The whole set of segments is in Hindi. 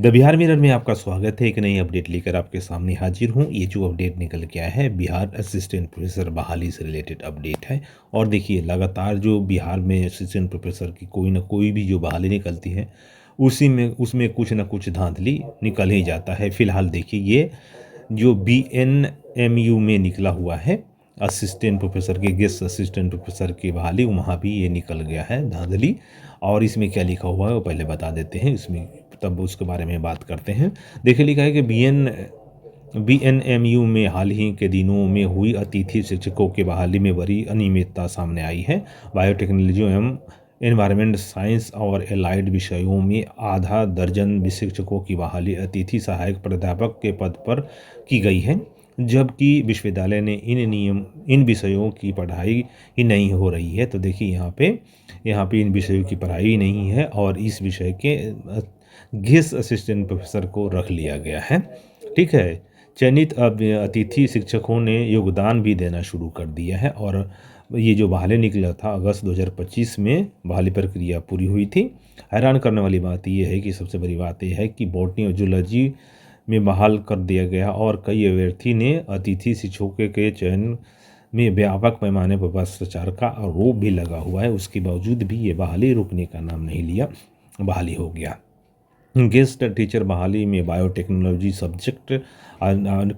द बिहार मिरर में आपका स्वागत है। एक नई अपडेट लेकर आपके सामने हाजिर हूँ। ये जो अपडेट निकल के आया है बिहार असिस्टेंट प्रोफेसर बहाली से रिलेटेड अपडेट है। और देखिए लगातार जो बिहार में असिस्टेंट प्रोफेसर की कोई ना कोई भी जो बहाली निकलती है उसी में उसमें कुछ ना कुछ धांधली निकल ही जाता है। फिलहाल देखिए ये जो BNMU में निकला हुआ है असिस्टेंट प्रोफेसर के गेस्ट असिस्टेंट प्रोफेसर की बहाली, वहाँ भी ये निकल गया है धांधली। और इसमें क्या लिखा हुआ है वो पहले बता देते हैं, इसमें तब उसके बारे में बात करते हैं। देखिए लिखा है कि BNMU में हाल ही के दिनों में हुई अतिथि शिक्षकों की बहाली में बड़ी अनियमितता सामने आई है। बायोटेक्नोलॉजी एवं एनवायरमेंट साइंस और एलाइड विषयों में आधा दर्जन शिक्षकों की बहाली अतिथि सहायक प्राध्यापक के पद पर की गई है, जबकि विश्वविद्यालय ने इन विषयों की पढ़ाई ही नहीं हो रही है। तो देखिए यहाँ पे इन विषयों की पढ़ाई नहीं है और इस विषय के गेस्ट असिस्टेंट प्रोफेसर को रख लिया गया है। ठीक है, चयनित अब अतिथि शिक्षकों ने योगदान भी देना शुरू कर दिया है। और ये जो बहाली निकला था अगस्त 2025 में बहाली प्रक्रिया पूरी हुई थी। हैरान करने वाली बात यह है कि सबसे बड़ी बात यह है कि बॉटनी और जूलॉजी में बहाल कर दिया गया और कई अभ्यर्थी ने अतिथि शिक्षकों के चयन में व्यापक पैमाने पर भ्रष्टाचार का आरोप भी लगा हुआ है। उसके बावजूद भी ये बहाली रुकने का नाम नहीं लिया, बहाली हो गया। गेस्ट टीचर बहाली में बायोटेक्नोलॉजी सब्जेक्ट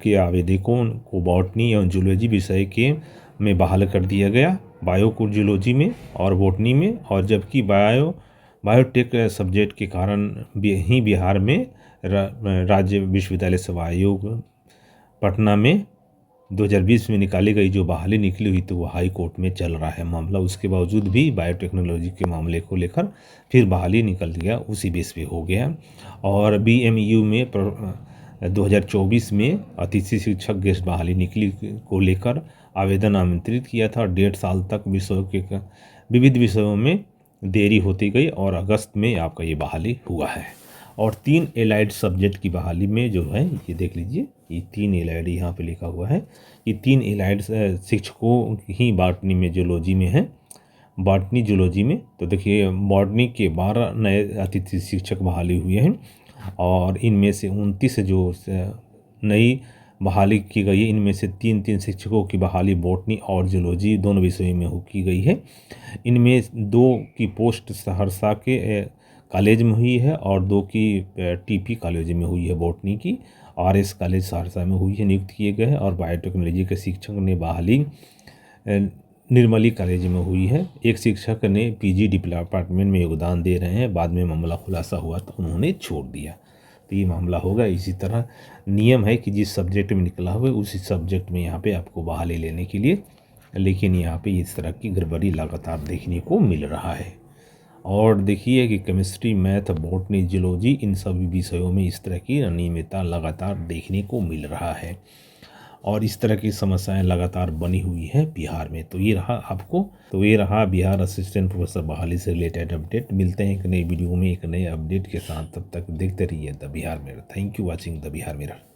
के आवेदकों को बॉटनी और जूलॉजी विषय के में बहाल कर दिया गया, बायो को जूलॉजी में और बॉटनी में। और जबकि बायोटेक सब्जेक्ट के कारण ही बिहार में राज्य विश्वविद्यालय सेवा आयोग पटना में 2020 में निकाली गई जो बहाली निकली हुई तो वो हाई कोर्ट में चल रहा है मामला। उसके बावजूद भी बायोटेक्नोलॉजी के मामले को लेकर फिर बहाली निकल गया, उसी बेस पे हो गया। और BMU में 2024 में अतिथि शिक्षक गेस्ट बहाली निकली को लेकर आवेदन आमंत्रित किया था और 1.5 साल तक विविध विषयों में देरी होती गई और अगस्त में आपका ये बहाली हुआ है। और 3 एलाइड सब्जेक्ट की बहाली में जो है ये देख लीजिए, ये 3 एलाइड यहाँ पे लिखा हुआ है। ये 3 एलाइड शिक्षकों ही बॉटनी में जूलॉजी में है, बॉटनी जूलॉजी में। तो देखिए बॉटनी के 12 नए अतिथि शिक्षक बहाली हुए हैं और इनमें से 29 जो नई बहाली की गई है इनमें से 3 शिक्षकों की बहाली बॉटनी और जूलॉजी दोनों विषयों में की गई है। इनमें 2 की पोस्ट सहरसा के कॉलेज में हुई है और 2 की TP कॉलेज में हुई है बॉटनी की। RS कॉलेज सहरसा में हुई है, नियुक्त किए गए हैं। और बायोटेक्नोलॉजी के शिक्षक ने बहाली निर्मली कॉलेज में हुई है। एक शिक्षक ने PG डिपार्टमेंट में योगदान दे रहे हैं, बाद में मामला खुलासा हुआ तो उन्होंने छोड़ दिया, तो ये मामला होगा। इसी तरह नियम है कि जिस सब्जेक्ट में निकला हुआ है उसी सब्जेक्ट में यहाँ पे आपको बहाली लेने के लिए, लेकिन यहाँ पे इस तरह की गड़बड़ी लगातार देखने को मिल रहा है। और देखिए कि केमिस्ट्री, मैथ, बॉटनी, जूलॉजी इन सभी विषयों में इस तरह की अनियमितता लगातार देखने को मिल रहा है और इस तरह की समस्याएं लगातार बनी हुई है बिहार में। तो ये रहा बिहार असिस्टेंट प्रोफेसर बहाली से रिलेटेड अपडेट। मिलते हैं एक नई वीडियो में एक नए अपडेट के साथ, तब तक देखते रहिए the Bihar mirror. Thank you watching the Bihar mirror.